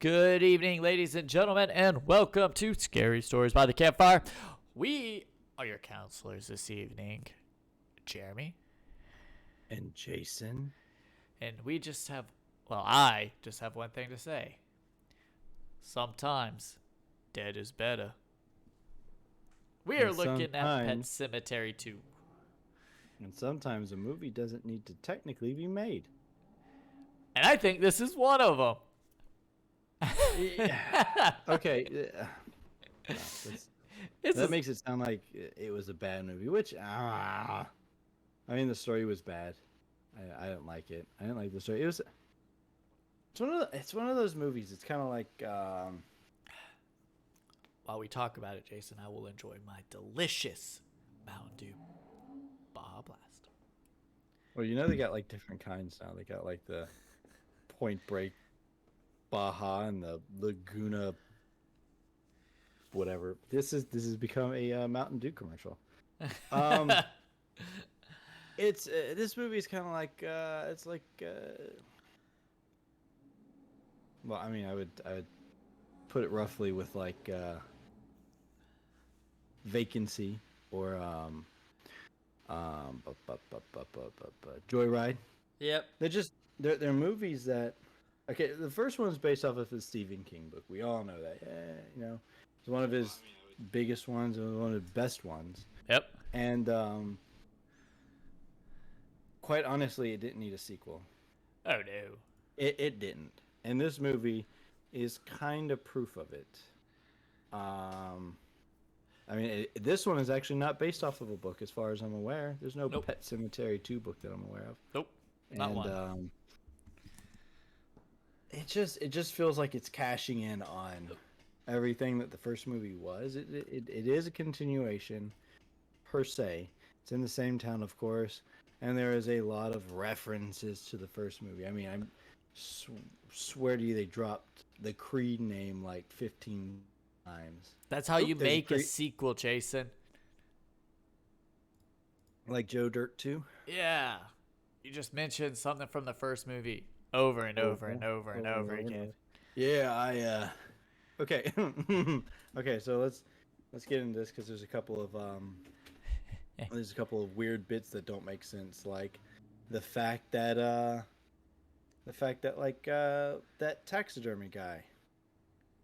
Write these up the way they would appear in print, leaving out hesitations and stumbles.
Good evening, ladies and gentlemen, and welcome to Scary Stories by the Campfire. We are your counselors this evening, Jeremy. And Jason. And I just have one thing to say. Sometimes dead is better. We are And looking at Pet sometimes, Sematary 2. and sometimes a movie doesn't need to technically be made. And I think this is one of them. Yeah. Okay. No, that It's makes it sound like it was a bad movie, which, I mean, the story was bad. I didn't like it. I didn't like the story. It's one of those movies. It's kind of like, while we talk about it, Jason, I will enjoy my delicious Mountain Dew Baja Blast. well, they got like different kinds now. They got like the Point Break Baja and the Laguna whatever. This has become a Mountain Dew commercial. Um, it's this movie is kind of like it's like well, I mean, I would put it roughly with like Vacancy or Joyride. Yep. They're movies that okay. The first one's based off of his Stephen King book. We all know that. It's one of his biggest ones and one of the best ones. Yep. And quite honestly, it didn't need a sequel. Oh no. It didn't. And this movie is kind of proof of it. I mean, this one is actually not based off of a book, as far as I'm aware. There's no Nope. Pet Cemetery 2 book that I'm aware of. Nope. Not And one. it just feels like it's cashing in on everything that the first movie was. It is a continuation per se. It's in the same town, of course, and there is a lot of references to the first movie. I mean, I swear to you, they dropped the Creed name like 15 times. That's how Oop, you there's a make a Creed, sequel, Jason. like Joe Dirt 2. Yeah. You just mentioned something from the first movie over and over and over and over And again. over. Yeah, okay. Okay, so let's get into this because there's a couple of weird bits that don't make sense, like the fact that that taxidermy guy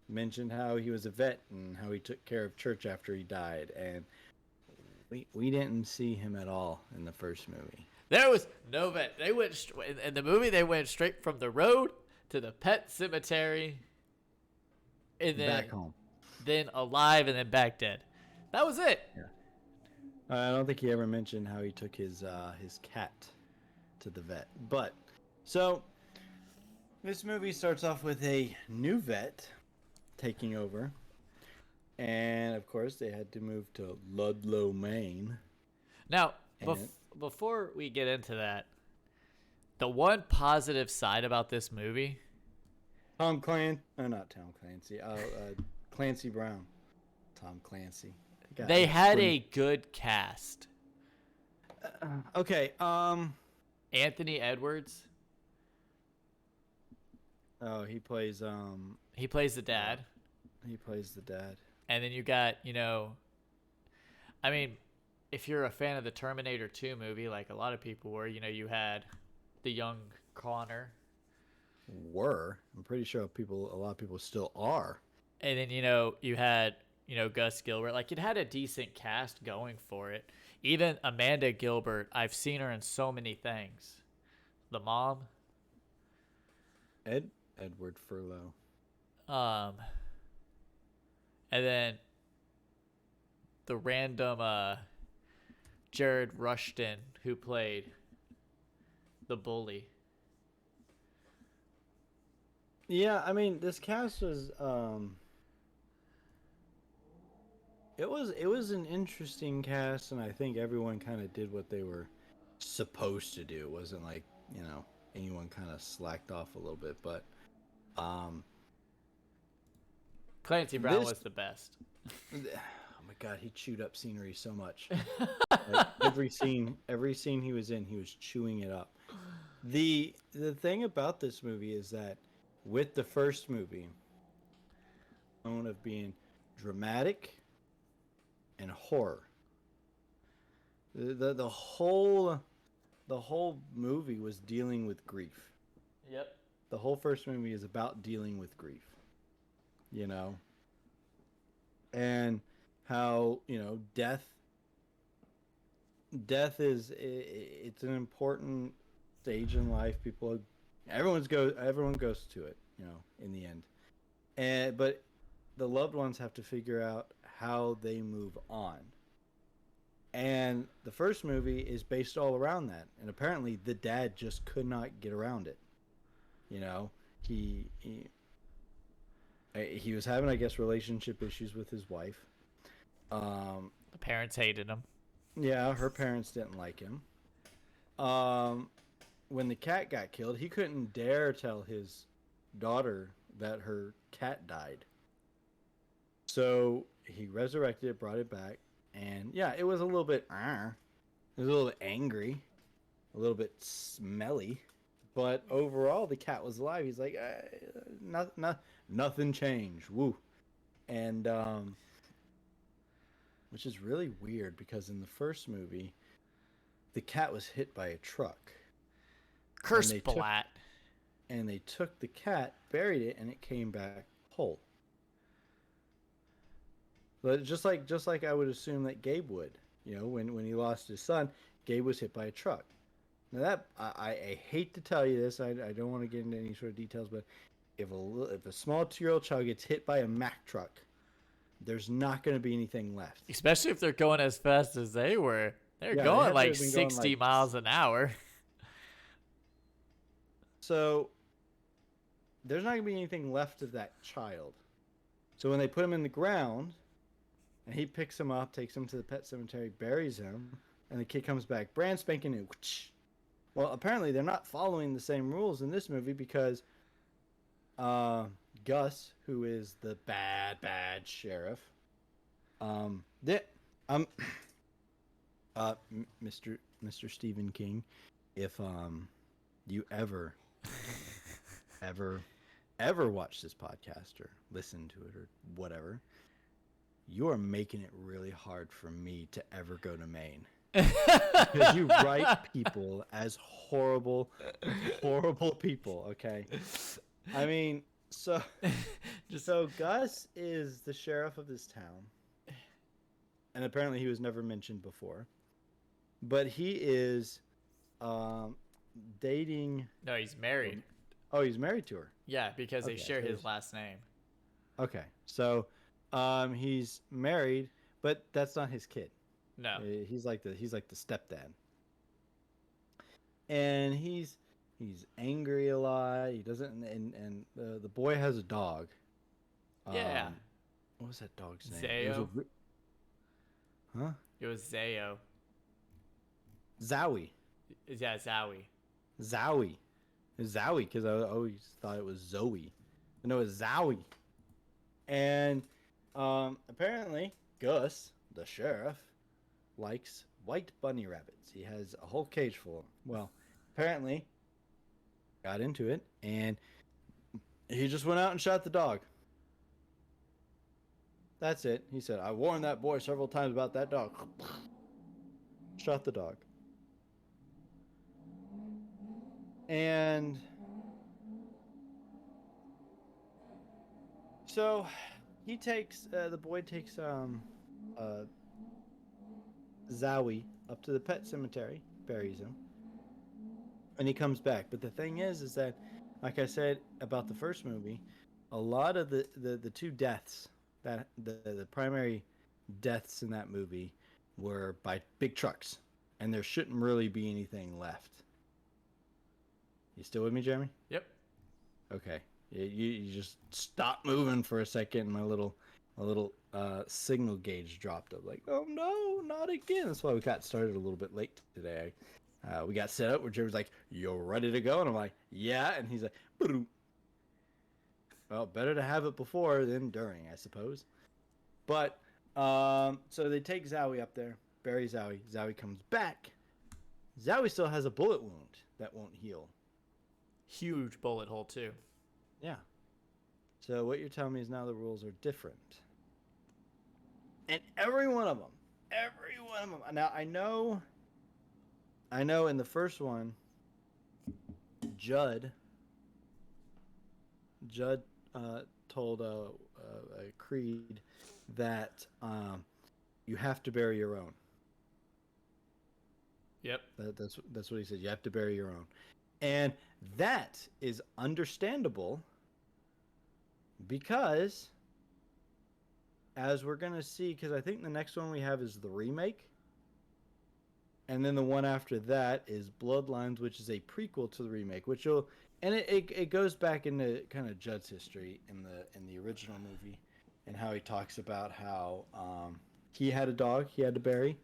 mentioned how he was a vet and how he took care of Church after he died, and we didn't see him at all in the first movie. There was no vet. They went in the movie. They went straight from the road to the pet cemetery, and Back home. then alive, and then back dead. That was it. Yeah. I don't think he ever mentioned how he took his cat to the vet. But so this movie starts off with a new vet taking over, and of course they had to move to Ludlow, Maine. Now, And before we get into that, the one positive side about this movie, not Tom Clancy. Clancy Brown. Tom Clancy. they had a good cast. Okay. Anthony Edwards. Oh, he plays He plays the dad. He plays the dad. And then you got, I mean, if you're a fan of the Terminator 2 movie, like a lot of people were, you had the young Connor. I'm pretty sure a lot of people still are. And then, you had, Gus Gilbert. Like, it had a decent cast going for it. Even Amanda Gilbert, I've seen her in so many things. The mom. Edward Furlow. And then the random Jared Rushton who played the bully. Yeah, I mean, this cast was it was an interesting cast, and I think everyone kind of did what they were supposed to do. It wasn't like, anyone kind of slacked off a little bit, but Clancy Brown was the best. Oh my god, he chewed up scenery so much. Like every scene he was in, he was chewing it up. The thing about this movie is that with the first movie, tone of being dramatic and horror. The whole movie was dealing with grief. Yep. The whole first movie is about dealing with grief, you know, and how death is it's an important stage in life. Everyone goes to it, in the end, but the loved ones have to figure out how they move on. And the first movie is based all around that. And apparently, the dad just could not get around it. You know, he he, he was having, I guess, relationship issues with his wife. Um, The parents hated him. yeah, her parents didn't like him. Um, when the cat got killed, he couldn't dare tell his daughter that her cat died. So he resurrected it, brought it back, and yeah, it was a little bit. It was a little bit angry, a little bit smelly, but overall the cat was alive. He's like, nothing changed. Woo, and which is really weird because in the first movie, the cat was hit by a truck, and Curse they took Blat. the cat, buried it, and it came back whole. But just like I would assume that Gabe would, when he lost his son, Gabe was hit by a truck. Now that I hate to tell you this, I don't want to get into any sort of details, but if a small 2-year-old child gets hit by a Mack truck, there's not going to be anything left. Especially if they're going as fast as they were. They're Yeah, they going had to like have been going 60 like miles an hour. so. There's not going to be anything left of that child. So when they put him in the ground, and he picks him up, takes him to the pet cemetery, buries him, and the kid comes back brand spanking new. Well, apparently they're not following the same rules in this movie because uh, Gus, who is the bad sheriff, that um, Mr. Stephen King, if you ever watch this podcast or listen to it or whatever, you are making it really hard for me to ever go to Maine because you write people as horrible, horrible people. Okay, I mean, so Just so Gus is the sheriff of this town, and apparently he was never mentioned before, but he is um, dating. no, he's married. Oh, he's married to her. Yeah, because they Okay, share so his last name. okay, so he's married, but that's not his kid. No. He's like the stepdad, and he's angry a lot. He doesn't, and the boy has a dog. Yeah. What was that dog's name? Zayo. Huh? It was Zayo. Zowie. Yeah, Zowie. Zowie. Zowie, because I always thought it was Zoe. No, it's Zowie. And apparently, Gus, the sheriff, likes white bunny rabbits. He has a whole cage full of them. Well, apparently, got into it, and he just went out and shot the dog. That's it. He said, I warned that boy several times about that dog. Shot the dog. And so the boy takes Zowie up to the pet cemetery, buries him, and he comes back. But the thing is that, like I said about the first movie, a lot of the two deaths, that the primary deaths in that movie, were by big trucks, and there shouldn't really be anything left. You still with me, Jeremy? Yep. Okay. You just stopped moving for a second, and my little signal gauge dropped up. Like, oh no, not again. That's why we got started a little bit late today. We got set up where Jeremy's like, "You're ready to go," and I'm like, "Yeah," and he's like, "Boom." Well, better to have it before than during, I suppose. But so they take Zowie up there, bury Zowie. Zowie comes back. Zowie still has a bullet wound that won't heal. Huge bullet hole, too. Yeah. So what you're telling me is now the rules are different, and every one of them, every one of them. Now I know. In the first one, Judd, Judd told Creed that you have to bury your own. Yep. That's what he said. You have to bury your own, and that is understandable because, as we're gonna see, because I think the next one we have is the remake, and then the one after that is Bloodlines, which is a prequel to the remake, which will and it goes back into kind of Judd's history in the original movie, and how he talks about how he had a dog he had to bury.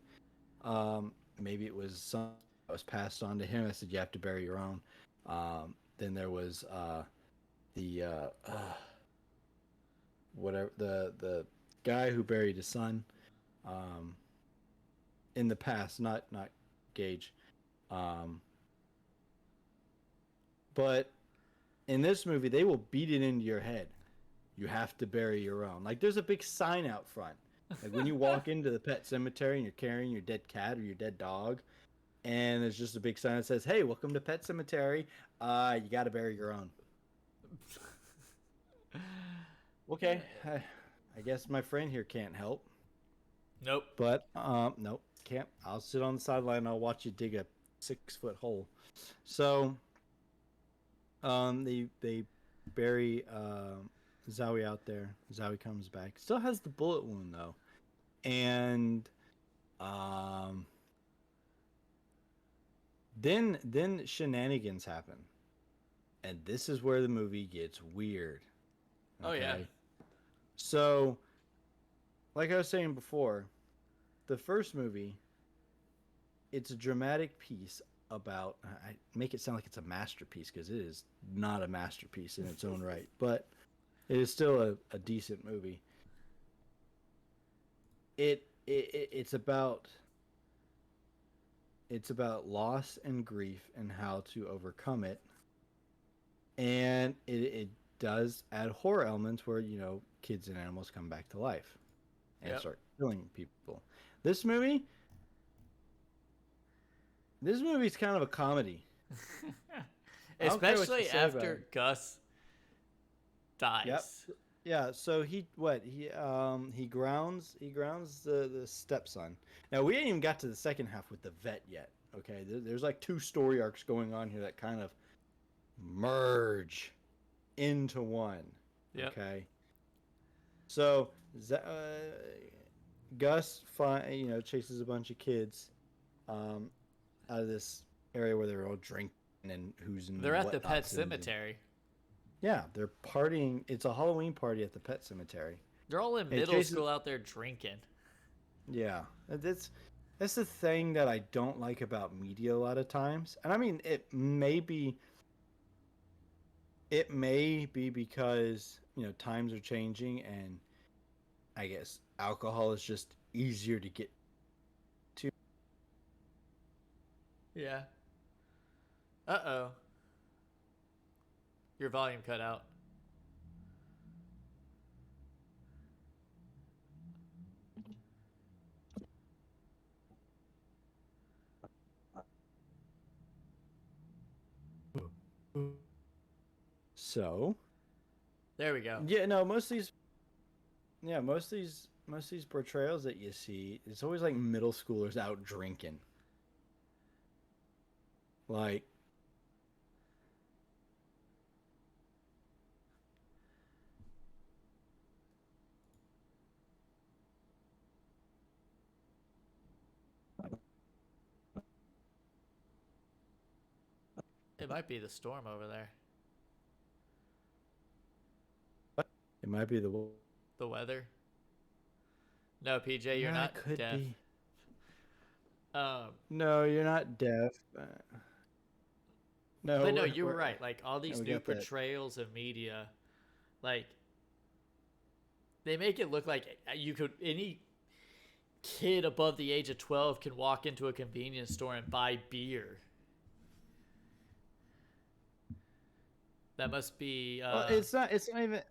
Maybe it was something that was passed on to him. I said you have to bury your own. Then there was the whatever the guy who buried his son um, in the past, not Gage. Um, but in this movie, they will beat it into your head. You have to bury your own. Like there's a big sign out front. Like when you walk into the pet cemetery and you're carrying your dead cat or your dead dog, and there's just a big sign that says, "Hey, welcome to Pet Cemetery. You got to bury your own." Okay, I guess my friend here can't help. Nope. But nope, can't. I'll sit on the sideline and I'll watch you dig a 6 foot hole. So they bury Zowie out there. Zowie comes back. Still has the bullet wound though, and um, then shenanigans happen, and this is where the movie gets weird. Oh yeah. Okay, so like I was saying before, the first movie, it's a dramatic piece about. I make it sound like it's a masterpiece because it is not a masterpiece in its own right, but it is still a decent movie. It's about loss and grief and how to overcome it, and it does add horror elements where kids and animals come back to life and Yep. start killing people. This movie, this movie's kind of a comedy. I don't care what you Especially say about it. after Gus Yep. dies. Yeah. So he grounds the stepson. Now we ain't even got to the second half with the vet yet. Okay. There's like two story arcs going on here that kind of merge into one. Yep. Okay. So Gus chases a bunch of kids um, out of this area where they're all drinking and who's They're and at the pet whatnots and cemetery. yeah, they're partying. It's a Halloween party at the pet cemetery. They're all in Hey, middle chases. school out there drinking. Yeah, that's the thing that I don't like about media a lot of times. And I mean, it may be because times are changing, and I guess alcohol is just easier to get to. Yeah. Uh oh. Your volume cut out. So There we go. yeah, no, most of these portrayals that you see, it's always like middle schoolers out drinking. Like It might be the storm over there. it might be the. The weather. No, PJ, you're Yeah, not it could deaf. be. Um, No, you're not deaf. No, but no, we're, you were we're right. Like all yeah, these we new got that. portrayals of media, like they make it look like you could any kid above the age of 12 can walk into a convenience store and buy beer. That must be Well, it's not even.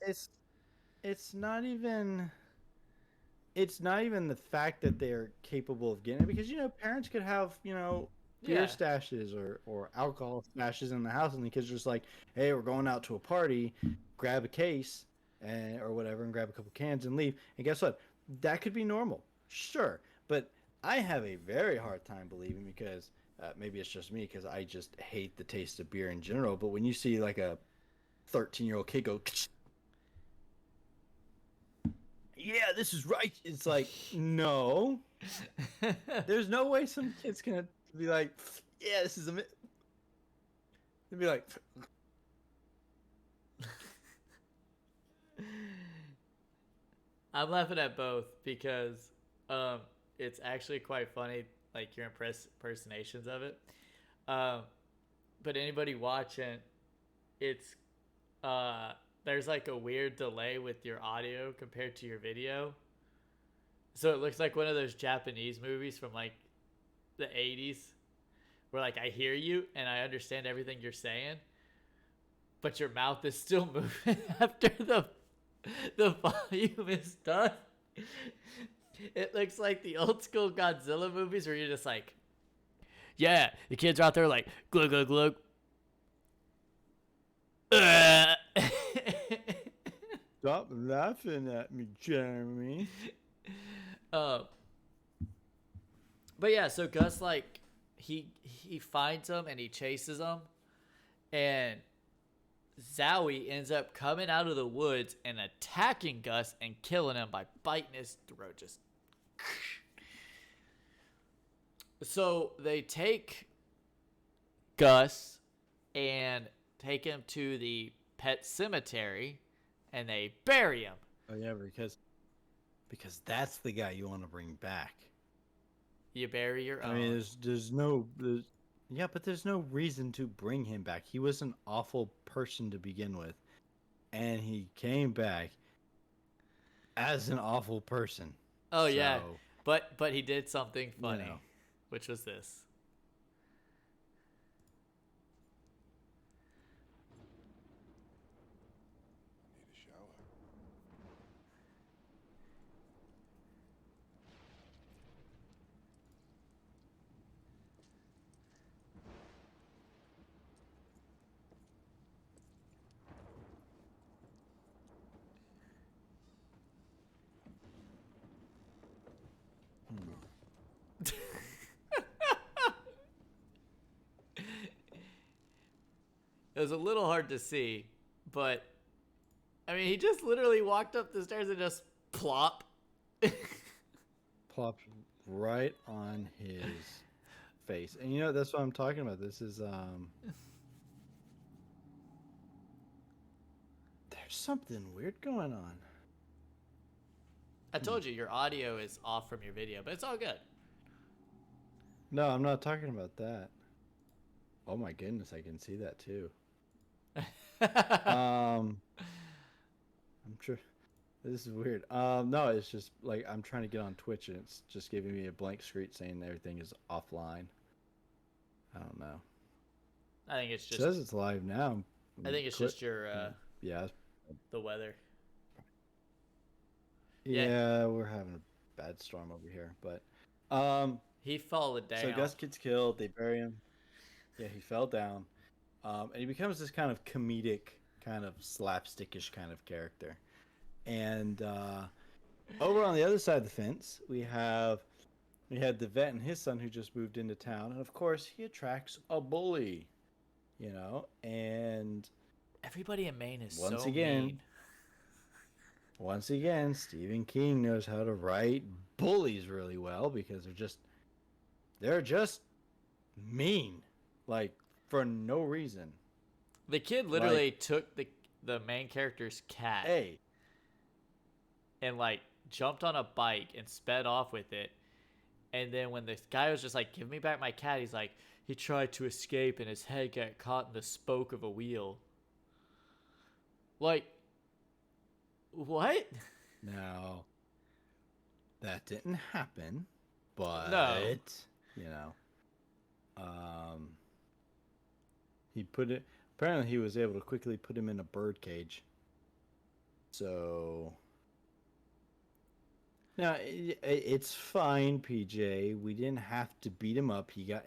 It's not even. It's not even the fact that they're capable of getting it, because parents could have beer yeah. stashes or alcohol stashes in the house, and the kids are just like, hey, we're going out to a party, grab a case or whatever, and grab a couple cans and leave. And guess what? That could be normal, sure, but I have a very hard time believing, because maybe it's just me, because I just hate the taste of beer in general. But when you see like a 13-year-old kid go, yeah, this is right. It's like, no, there's no way some kid's gonna be like, yeah, this is a. They'd be like, I'm laughing at both because um, it's actually quite funny, like your impersonations of it. Um, but anybody watching, it's there's like a weird delay with your audio compared to your video, so it looks like one of those Japanese movies from like the '80s, where like I hear you and I understand everything you're saying, but your mouth is still moving after the volume is done. It looks like the old school Godzilla movies where you're just like, yeah, the kids are out there like glug glug glug. stop laughing at me, Jeremy. uh, but yeah, so Gus like he finds them and he chases them, and Zowie ends up coming out of the woods and attacking Gus and killing him by biting his throat. Just so they take Gus and take him to the pet cemetery and they bury him. Oh yeah, because that's the guy you want to bring back. You bury your I mean, own. yeah, but there's no reason to bring him back. He was an awful person to begin with, and he came back as an awful person. Oh yeah, So, but he did something you know, funny, which was this. Need a shower. hmm. It was a little hard to see, but I mean, he just literally walked up the stairs and just plop. Plopped right on his face. And that's what I'm talking about. This is there's something weird going on. I Hmm. told you your audio is off from your video, but it's all good. No, I'm not talking about that. Oh my goodness, I can see that too. Um, I'm sure this is weird. No, it's just like I'm trying to get on Twitch and it's just giving me a blank screen saying everything is offline. I don't know. I think it's It just says it's live now. I think it's Clip. just your Yeah. the weather. Yeah, Yeah, we're having a bad storm over here, but um, he followed so down. Gus gets killed. They bury him. Yeah, he fell down. And he becomes this kind of comedic, kind of slapstickish kind of character. And over on the other side of the fence, we had the vet and his son who just moved into town, and of course he attracts a bully, and Everybody in Maine is once so again, mean. once again, Stephen King knows how to write bullies really well, because they're just mean, like for no reason. The kid Like, literally took the main character's cat hey, and like jumped on a bike and sped off with it. And then when this guy was just like, "Give me back my cat," he's like, he tried to escape and his head got caught in the spoke of a wheel. Like, what? now that didn't happen, No. but you know, um, he put it. Apparently, he was able to quickly put him in a bird cage. So now it's fine, PJ. We didn't have to beat him up. He got.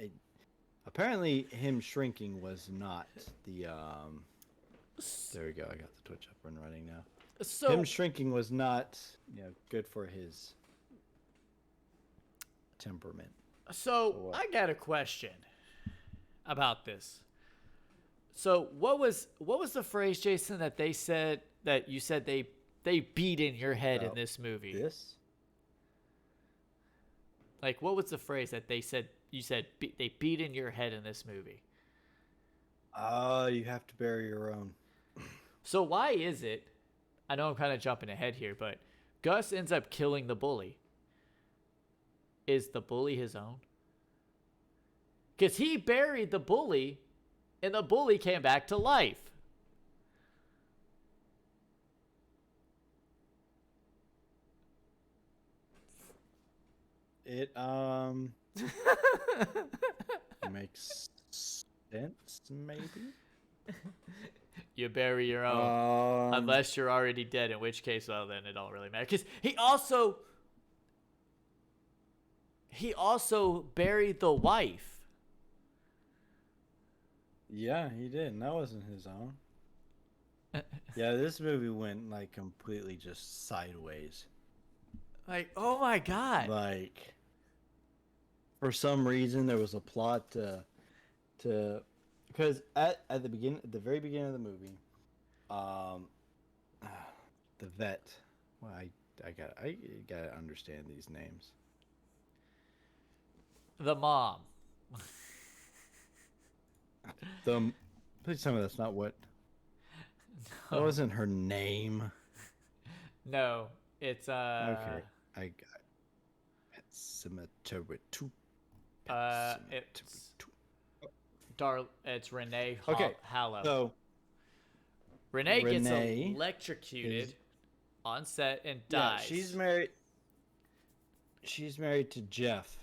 Apparently, him shrinking was not the. There we go. I got the Twitch up and running now. So Him shrinking was not, good for his temperament. So I got a question about this. So what was the phrase, Jason, that they said that you said they beat in your head in this movie? This? Like, what was the phrase that they said? You said they beat in your head in this movie. You have to bury your own. So why is it? I know I'm kind of jumping ahead here, but Gus ends up killing the bully. Is the bully his own? Because he buried the bully, and the bully came back to life. It makes sense, maybe. You bury your own, unless you're already dead. In which case, well, then it don't really matter. Because he also buried the wife. Yeah, he did. And that wasn't his own. Yeah, this movie went like completely just sideways. Like, oh my god! Like, for some reason, there was a plot to because at the very beginning of the movie, the vet. Well, I gotta understand these names. The mom. Please tell me that's not what. No. That wasn't her name. No, it's Okay, I got it. Sematary 2. It's Renee Okay, Hallow. So Renee gets Renee electrocuted on set and dies. Yeah, she's married to Jeff.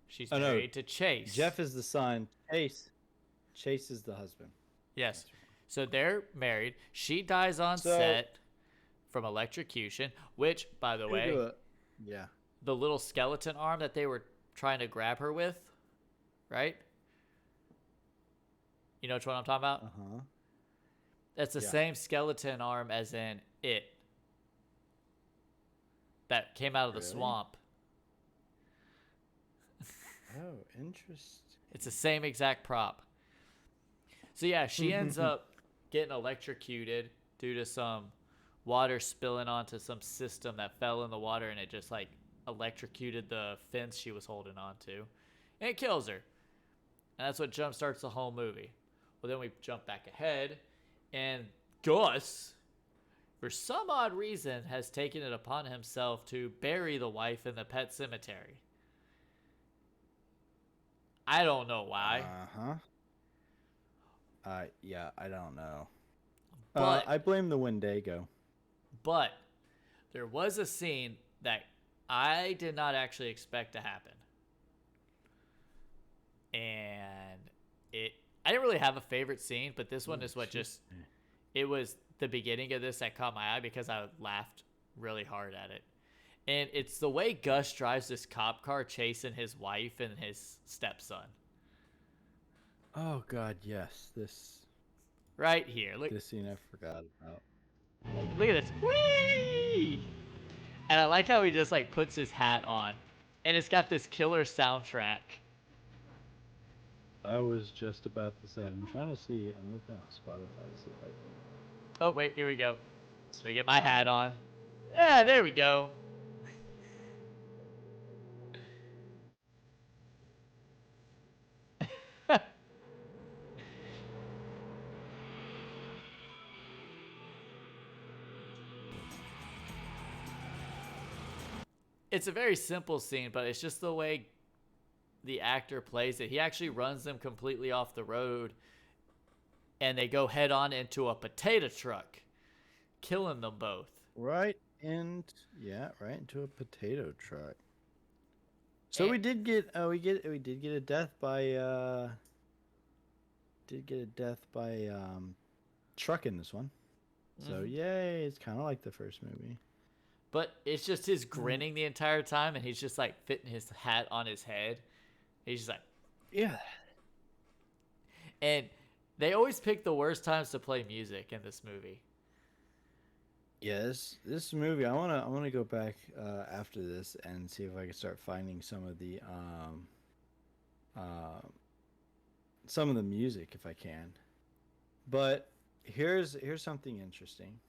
She's married to Chase. Jeff is the son. Chase is the husband. Yes. So they're married. She dies on set from electrocution, which, by the way, the little skeleton arm that they were trying to grab her with, right? You know which one I'm talking about? Uh-huh. That's the same skeleton arm as in It. That came out of the swamp. Oh, interesting. It's the same exact prop. So yeah, she ends up getting electrocuted due to some water spilling onto some system that fell in the water, and it just like electrocuted the fence she was holding on to. And it kills her. And that's what jumpstarts the whole movie. Well, then we jump back ahead, and Gus, for some odd reason, has taken it upon himself to bury the wife in the pet cemetery. I don't know why. Yeah, I don't know. But I blame the Wendigo. But there was a scene that I did not actually expect to happen. And I didn't really have a favorite scene, but this one is what it was the beginning of this that caught my eye because I laughed really hard at it. And it's the way Gus drives this cop car chasing his wife and his stepson. Oh God, yes. This right here. Look, this scene I forgot about. Look at this. Whee! And I like how he just like puts his hat on. And it's got this killer soundtrack. I was just about to say, I'm trying to see. I'm looking at Spotify. See if I can... Oh, wait, here we go. So we get my hat on. Yeah, there we go. It's a very simple scene, but it's just the way the actor plays it. He actually runs them completely off the road, and they go head on into a potato truck, killing them both. Right into a potato truck. So we did get a death by did get a death by truck in this one. So Mm-hmm. yay, it's kind of like the first movie. But it's just his Mm. grinning the entire time, and he's just like fitting his hat on his head. He's just like, Yeah. and they always pick the worst times to play music in this movie. Yes, this movie. I wanna go back after this and see if I can start finding uh, some of the music if I can. But here's something interesting.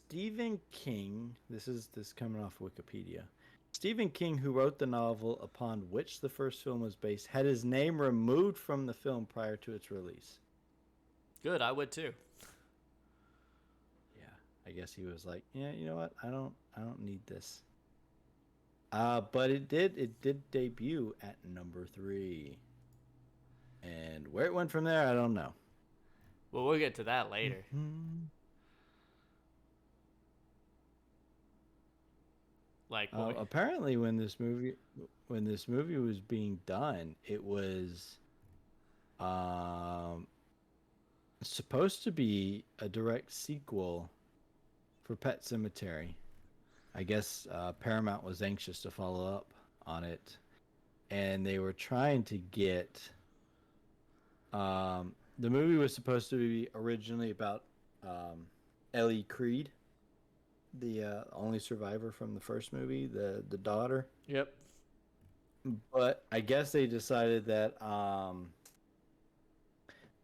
Stephen King. This coming off Wikipedia. Stephen King, who wrote the novel upon which the first film was based, had his name removed from the film prior to its release. Good, I would too. Yeah, I guess he was like, yeah, you know what? I don't need this. But it did debut at number 3, and where it went from there, I don't know. Well, we'll get to that later. Mhm. Like when we, Apparently, when this movie was being done, it was um, supposed to be a direct sequel for Pet Cemetery. I guess Paramount was anxious to follow up on it, and they were trying to get. The movie was supposed to be originally about um, Ellie Creed, the only survivor from the first movie, the daughter. yep. But I guess they decided that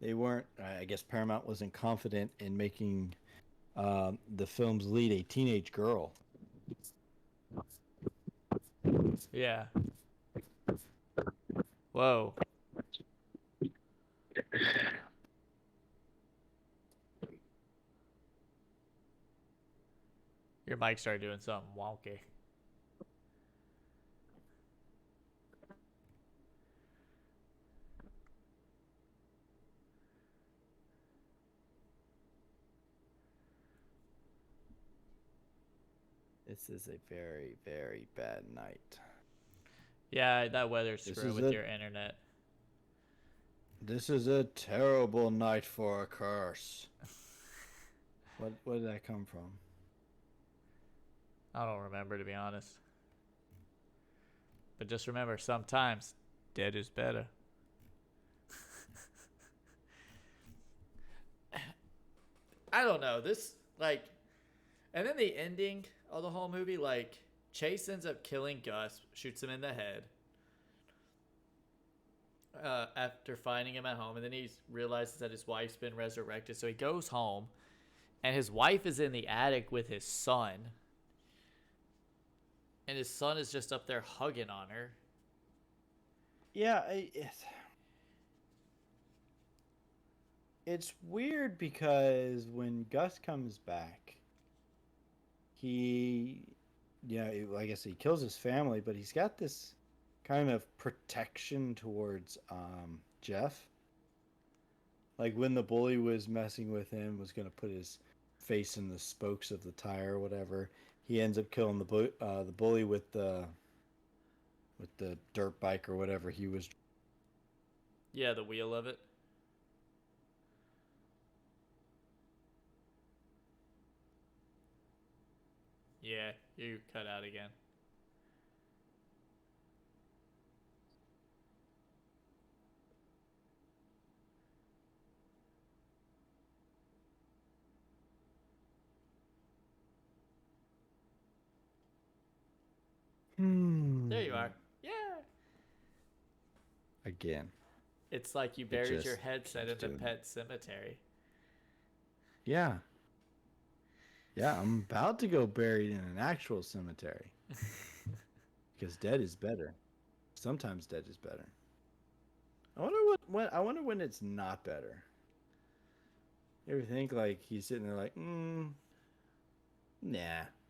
they weren't. I guess Paramount wasn't confident in making the film's lead a teenage girl. Yeah. Whoa. Your mic started doing something wonky. This is a very, very bad night. Yeah, that weather's This screwing is with a your internet. this is a terrible night for a curse. What did that come from? I don't remember, to be honest. But just remember, sometimes dead is better. I don't know. This, like, and then the ending of the whole movie, like, Chase ends up killing Gus, shoots him in the head after finding him at home. And then he realizes that his wife's been resurrected. So he goes home, and his wife is in the attic with his son. And his son is just up there hugging on her. Yeah, it's weird because when Gus comes back, he, I guess he kills his family, but he's got this kind of protection towards Jeff. Like when the bully was messing with him, was gonna put his face in the spokes of the tire or whatever. He ends up killing the bully with the dirt bike or whatever he was. Yeah, the wheel of it. Yeah, you cut out again. There you are. Hmm. Yeah. Again, It's like you it buried your just headset keeps in the doing it. pet cemetery. Yeah, yeah. I'm about to go buried in an actual cemetery because dead is better. Sometimes dead is better. I wonder when it's not better. You ever think like he's sitting there like, nah,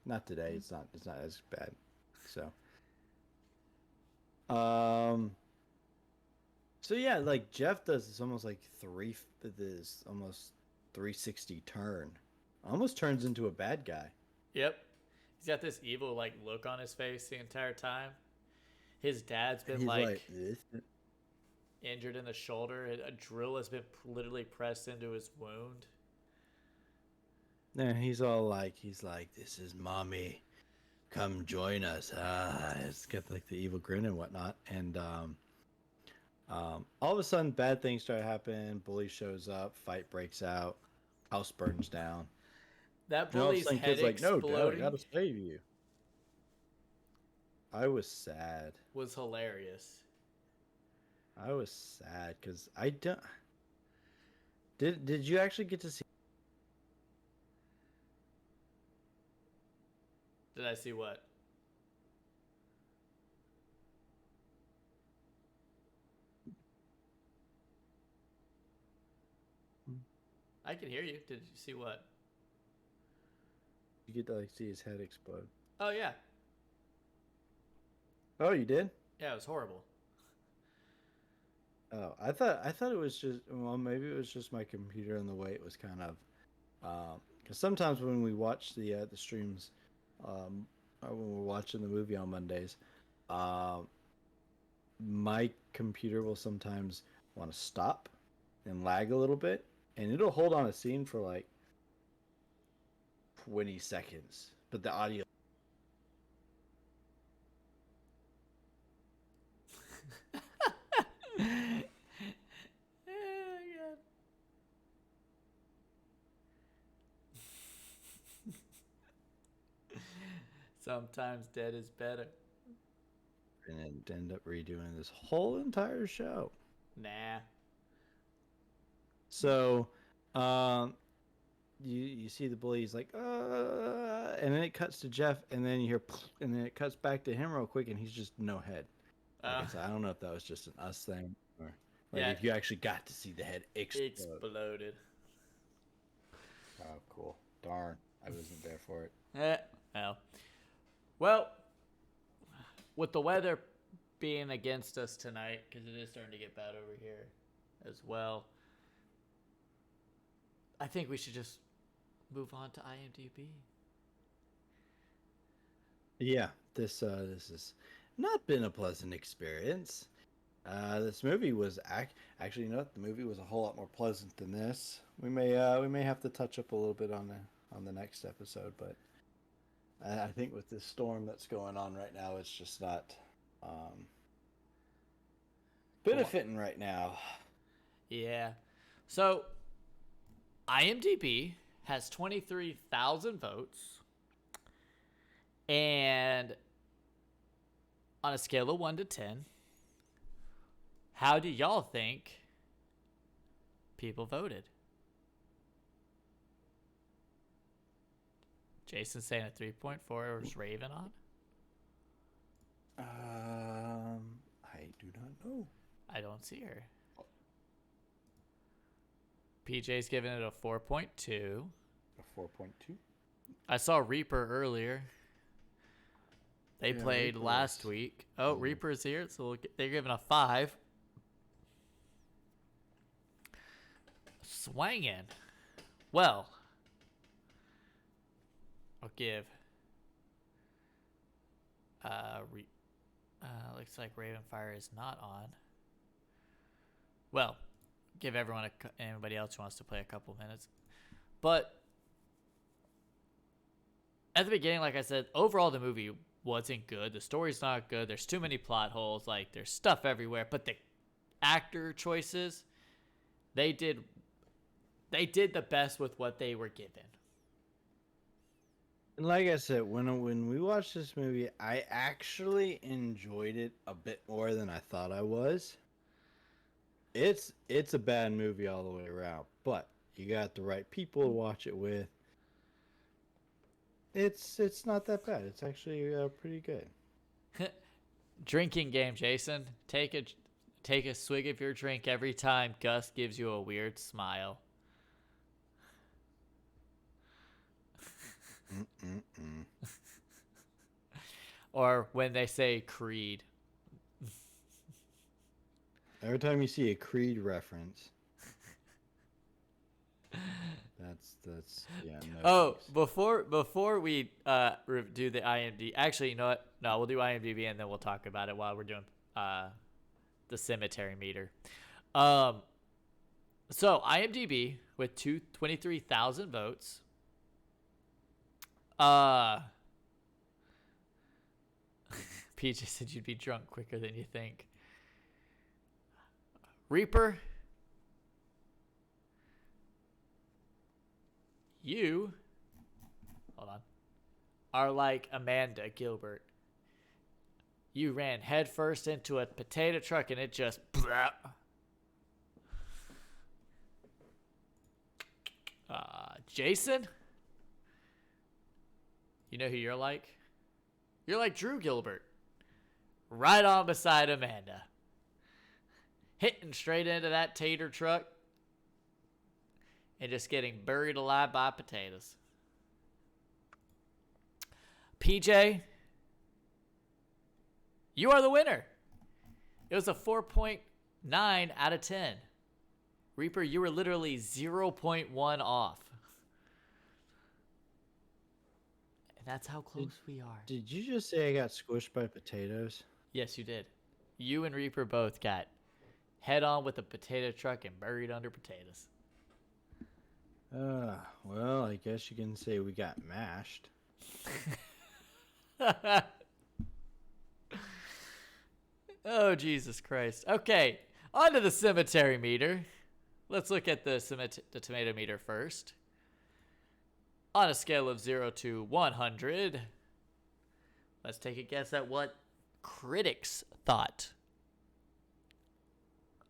not today. It's not as bad. So, um, so yeah, like Jeff does this almost like this almost 360 turn, almost turns into a bad guy. Yep. He's got this evil like look on his face the entire time. His dad's And been he's like, like this. injured in the shoulder. A drill has been literally pressed into his wound. And he's like, this is mommy. Come join us. It's got like the evil grin and whatnot. And all of a sudden, bad things start happening. Bully shows up. Fight breaks out. House burns down. That And all of a bully's sudden, head kid's like, no, Dad, I exploding gotta save you. I was sad. was hilarious. I was sad because I don't. Did you actually get to see? Did I see what? I can hear you. Did you see what? You get to like see his head explode. Oh yeah. Oh, you did? Yeah, it was horrible. Oh, I thought it was just, well, maybe it was just my computer and the way it was kind of, because sometimes when we watch the streams, or when we're watching the movie on Mondays, my computer will sometimes want to stop and lag a little bit, and it'll hold on a scene for like 20 seconds, but the audio. Oh, God. Sometimes dead is better. And end up redoing this whole entire show. Nah. So, you see the bully, he's like, and then it cuts to Jeff, and then you hear, and then it cuts back to him real quick, and he's just no head. Like I said, I don't know if that was just an us thing, or like Yeah. if you actually got to see the head explode. Exploded. Oh, cool. Darn, I wasn't there for it. Well, with the weather being against us tonight, because it is starting to get bad over here as well, I think we should just move on to IMDb. Yeah, this has not been a pleasant experience. This movie was actually, you know what? The movie was a whole lot more pleasant than this. We may have to touch up a little bit on the next episode, but I think with this storm that's going on right now, it's just not benefiting right now. Yeah. So, IMDb has 23,000 votes. And on a scale of 1 to 10, how do y'all think people voted? Jason's saying a 3.4. Is Raven on? I do not know. I don't see her. PJ's giving it a 4.2. A 4.2. I saw Reaper earlier. They played Reaper last week. Oh, Reaper's here, so they're giving a 5. Swangin'. Well, I'll give. Looks like Ravenfire is not on. Well, give everyone anybody else who wants to play a couple minutes. But at the beginning, like I said, overall the movie wasn't good. The story's not good. There's too many plot holes. Like, there's stuff everywhere. But the actor choices, they did the best with what they were given. And like I said, when we watched this movie, I actually enjoyed it a bit more than I thought I was. It's a bad movie all the way around, but you got the right people to watch it with. It's not that bad. It's actually pretty good. Drinking game, Jason. Take a swig of your drink every time Gus gives you a weird smile. Or when they say Creed. Every time you see a Creed reference, that's yeah. No thanks. Before we do the IMDb, actually, you know what? No, we'll do IMDb and then we'll talk about it while we're doing the Sematary meter. So IMDb with 23,000 votes. PJ said you'd be drunk quicker than you think. Reaper, you, hold on, are like Amanda Gilbert. You ran headfirst into a potato truck and it just... Jason, you know who you're like? You're like Drew Gilbert. Right on beside Amanda. Hitting straight into that tater truck and just getting buried alive by potatoes. PJ, you are the winner. It was a 4.9 out of 10. Reaper, you were literally 0.1 off. And that's how close we are. Did you just say I got squished by potatoes? Yes, you did. You and Reaper both got head on with a potato truck and buried under potatoes. Well, I guess you can say we got mashed. Oh, Jesus Christ. Okay, on to the cemetery meter. Let's look at the tomato meter first. On a scale of 0 to 100, let's take a guess at what critics thought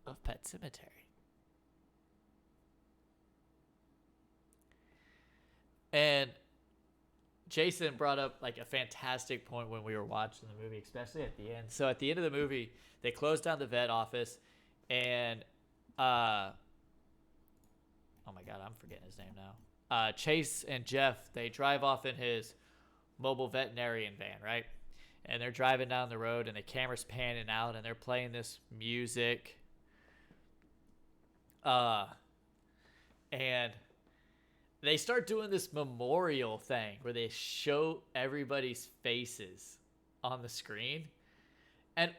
of Pet Sematary. And Jason brought up like a fantastic point when we were watching the movie, especially at the end. So at the end of the movie, they closed down the vet office, and oh my God, I'm forgetting his name now. Chase and Jeff, they drive off in his mobile veterinarian van, right? And they're driving down the road, and the camera's panning out, and they're playing this music. And they start doing this memorial thing where they show everybody's faces on the screen, and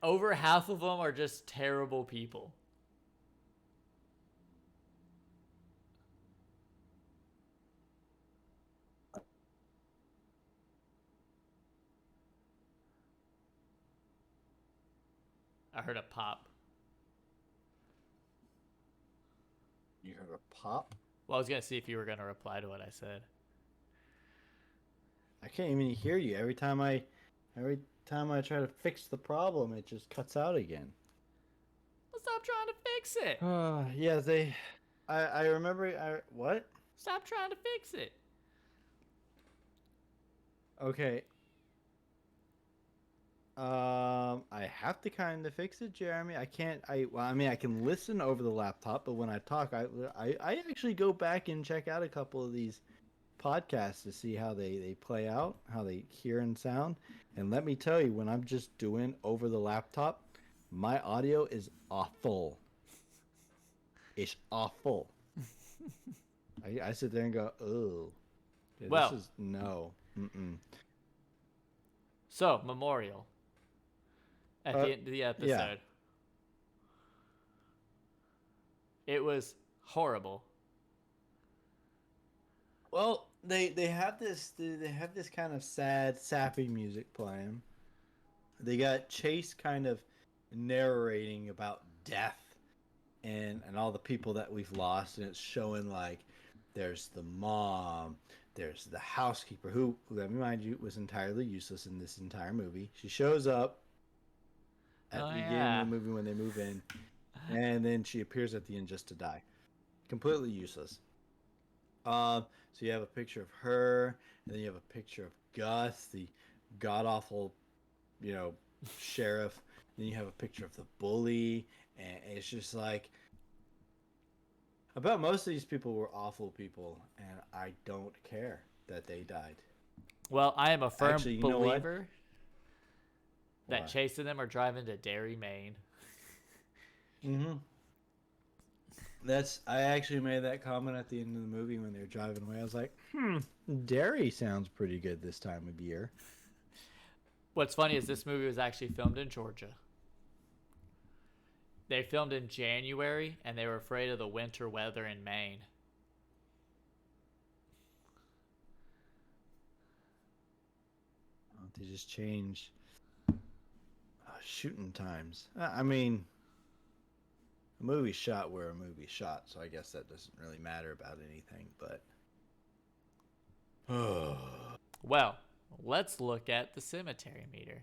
over half of them are just terrible people. I heard a pop. You heard a pop? Well, I was going to see if you were going to reply to what I said. I can't even hear you. Every time I try to fix the problem, it just cuts out again. Well, stop trying to fix it. Yeah, I remember. What? Stop trying to fix it. Okay. I have to kind of fix it, Jeremy. I can't. Well, I mean, I can listen over the laptop, but when I talk, I actually go back and check out a couple of these podcasts to see how they play out, how they hear and sound. And let me tell you, when I'm just doing over the laptop, my audio is awful. It's awful. I sit there and go, oh, yeah, well, this is no. Mm-mm. So, memorial. At the end of the episode. Yeah. It was horrible. Well, they have this kind of sad, sappy music playing. They got Chase kind of narrating about death and all the people that we've lost, and it's showing like there's the mom, there's the housekeeper who, let me remind you, was entirely useless in this entire movie. She shows up at the beginning of the movie when they move in, and then she appears at the end just to die. Completely useless. So you have a picture of her, and then you have a picture of Gus, the god-awful, sheriff. Then you have a picture of the bully, and it's just like, about most of these people were awful people, and I don't care that they died. Well, I am a firm believer that Why? Chase and them are driving to Derry, Maine. Mm-hmm. I actually made that comment at the end of the movie when they were driving away. I was like, Derry sounds pretty good this time of year. What's funny is this movie was actually filmed in Georgia. They filmed in January, and they were afraid of the winter weather in Maine. They just change shooting times. I mean, a movie shot where a movie shot, so I guess that doesn't really matter about anything. But Well, let's look at the cemetery meter.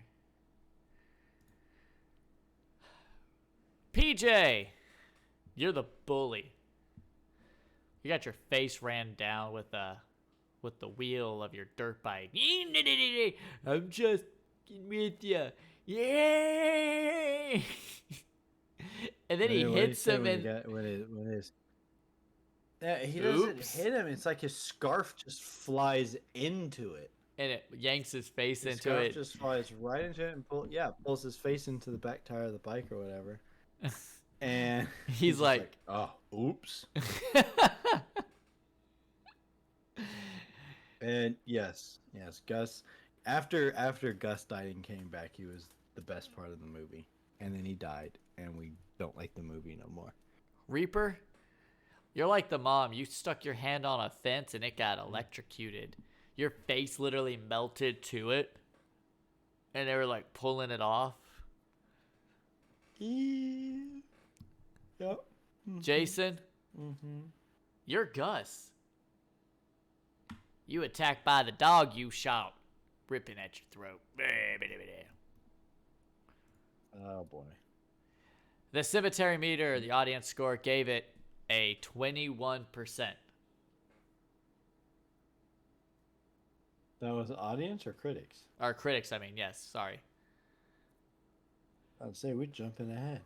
PJ, you're the bully. You got your face ran down with the wheel of your dirt bike. I'm just with you. Yay! And then he hits him and yeah, he Oops. doesn't hit him. It's like his scarf just flies into it. it yanks his face His into scarf it. just flies right into it and pulls his face into the back tire of the bike or whatever. And He's like, oh, oops. And yes, Gus. After Gus died and came back, he was the best part of the movie. And then he died, and we don't like the movie no more. Reaper, you're like the mom. You stuck your hand on a fence and it got electrocuted. Your face literally melted to it, and they were like pulling it off. Yeah. Yep. Jason, you're Gus. You attacked by the dog you shot, ripping at your throat. Oh boy. The cemetery meter, the audience score, gave it a 21%. That was audience or critics? Or critics, I mean, yes, sorry. I'd say we're jumping ahead.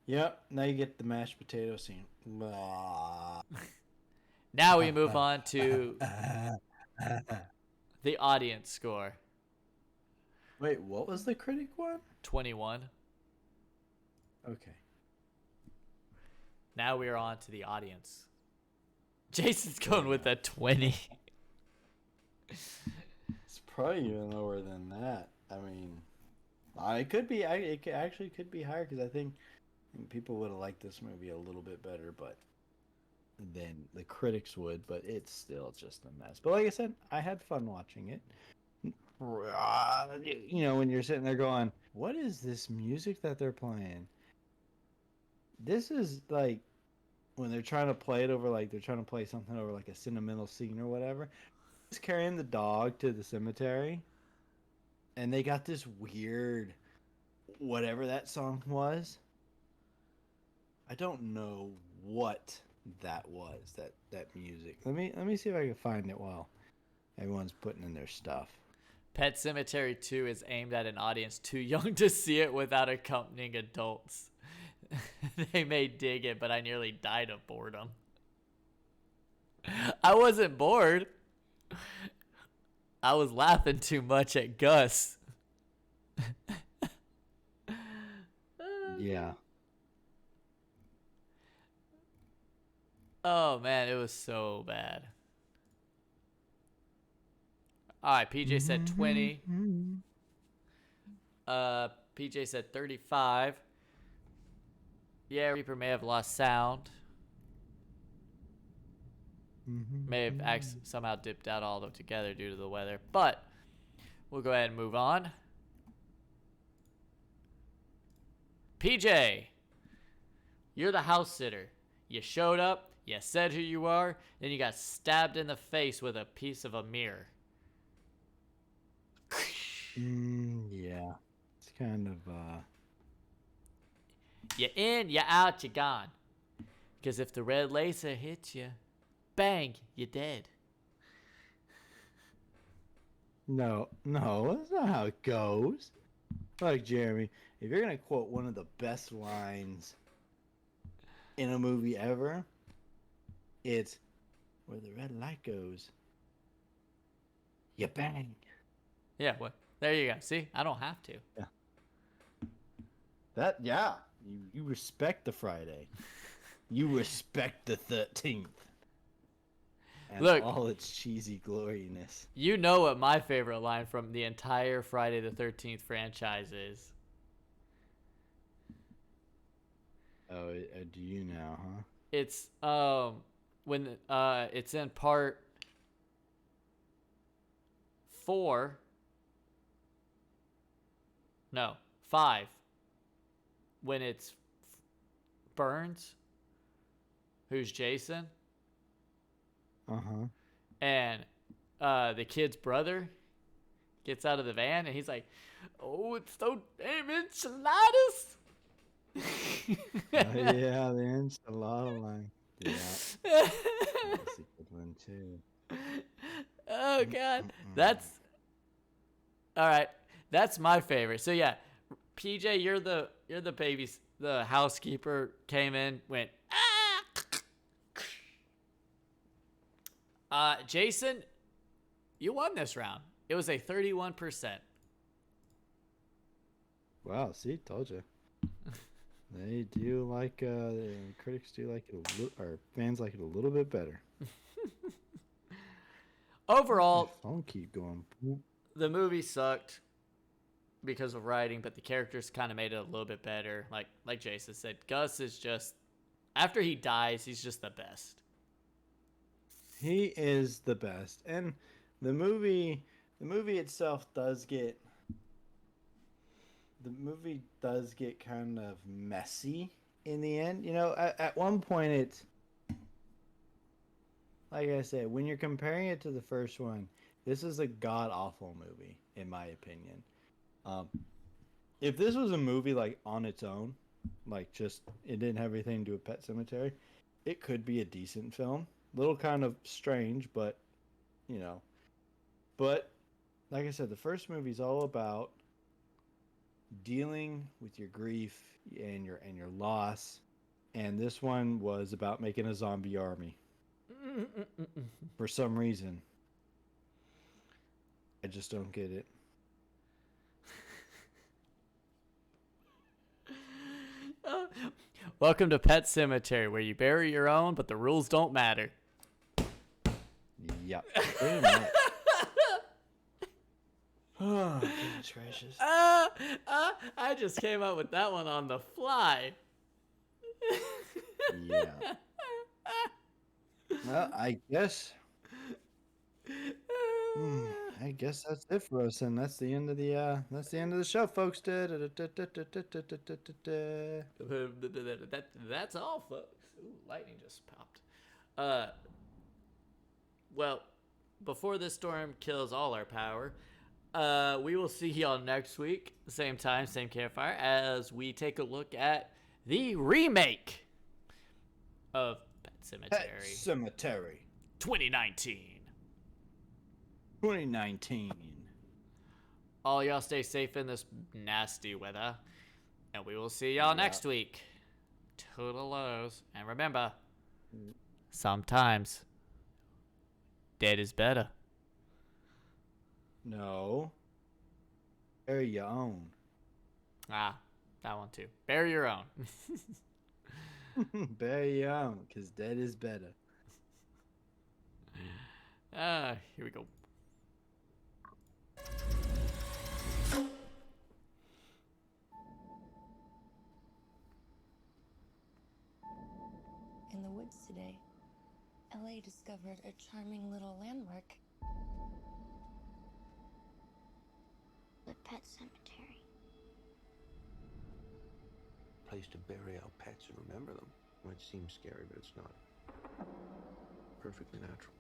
Yep, now you get the mashed potato scene. Blah. Now we move on to the audience score. Wait, what was the critic one? 21. Okay. Now we are on to the audience. Jason's going with a 20. It's probably even lower than that. I mean, it could be. It actually could be higher because I think people would have liked this movie a little bit better, but than the critics would. But it's still just a mess. But like I said, I had fun watching it. You know, when you're sitting there going, "What is this music that they're playing?" This is like when they're trying to play it over, like they're trying to play something over like a sentimental scene or whatever. He's carrying the dog to the cemetery, and they got this weird, whatever that song was. I don't know what that was. That music. Let me see if I can find it while everyone's putting in their stuff. Pet Sematary 2 is aimed at an audience too young to see it without accompanying adults. They may dig it, but I nearly died of boredom. I wasn't bored. I was laughing too much at Gus. Yeah. Oh man, it was so bad. Alright, PJ said 20. PJ said 35. Yeah, Reaper may have lost sound. May have somehow dipped out altogether due to the weather. But we'll go ahead and move on. PJ, you're the house sitter. You showed up, you said who you are, then you got stabbed in the face with a piece of a mirror. Yeah. It's kind of You in, you out, you gone. Because if the red laser hits you, bang, you're dead. No, that's not how it goes. Like, Jeremy, if you're gonna quote one of the best lines in a movie ever, it's where the red light goes, you bang. Yeah, well, there you go. See, I don't have to. Yeah. You respect the Friday. You respect the 13th. And Look, all its cheesy gloriness. you know what my favorite line from the entire Friday the 13th franchise is. Oh, do you now, huh? It's when it's in part 4. No, 5. When it's Burns, who's Jason, Uh-huh. and the kid's brother gets out of the van and he's like, "Oh, it's so damn enchiladas." Oh, yeah, the enchilada line. Yeah, that's a good one, too. Oh God, Mm-mm-mm. that's all right. That's my favorite. So yeah, PJ, you're the baby, the housekeeper came in, went ah. Jason, you won this round. It was a 31%. Wow, see, told you. They do like, the critics do like it or fans like it a little bit better. Why does my Overall, phone keep going? Boop? the movie sucked because of writing, but the characters kind of made it a little bit better. Like Jason said, Gus is just, after he dies, he's just the best. He is the best, and the movie, the movie itself does get, the movie does get kind of messy in the end. You know, at one point, it's like I said, when you're comparing it to the first one, this is a god awful movie, in my opinion. Um, if this was a movie like on its own, like just it didn't have anything to do with Pet Cemetery, it could be a decent film. Little kind of strange, but you know. But like I said, the first movie's all about dealing with your grief and your loss, and this one was about making a zombie army for some reason. I just don't get it. Welcome to Pet Cemetery, where you bury your own, but the rules don't matter. Yep, pretty much. Oh, goodness gracious. I just came up with that one on the fly. Yeah. Well, I guess. I guess that's it for us, and that's the end of the show, folks. That's all, folks. Ooh, lightning just popped. Uh, well, before this storm kills all our power, we will see y'all next week, same time, same campfire, as we take a look at the remake of Pet Pet Cemetery Cemetery 2019. 2019. All y'all stay safe in this nasty weather, and we will see y'all next week. Toodaloo. And remember, sometimes dead is better. No. Bury your own. Ah, that one too. Bury your own. Bury your own, because dead is better. Here we go. In the woods today, LA discovered a charming little landmark. The Pet Cemetery. Place to bury our pets and remember them. Might seem scary, but it's not. Perfectly natural.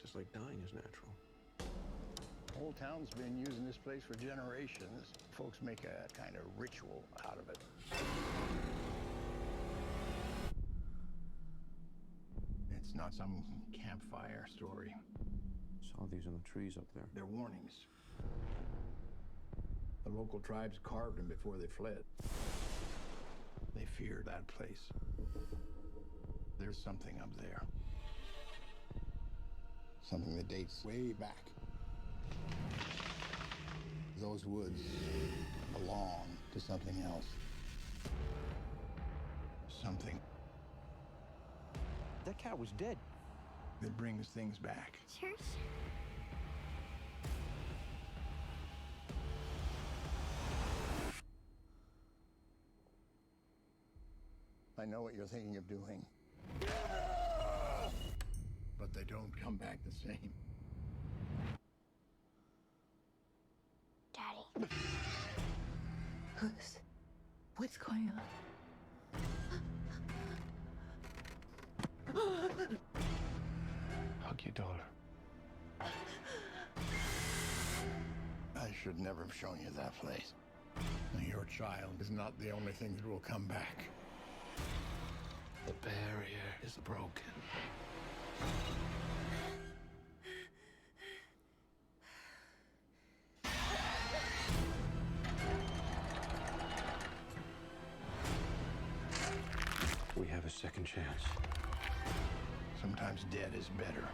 Just like dying is natural. Old Town's been using this place for generations. Folks make a kind of ritual out of it. It's not some campfire story. Saw these in the trees up there. They're warnings. The local tribes carved them before they fled. They feared that place. There's something up there. Something that dates way back. Those woods belong to something else. Something That cat was dead. that brings things back. Cheers. I know what you're thinking of doing. But they don't come back the same. Daddy. What's going on? Hug your daughter. I should never have shown you that place. Your child is not the only thing that will come back. The barrier is broken. We have a second chance. Sometimes dead is better.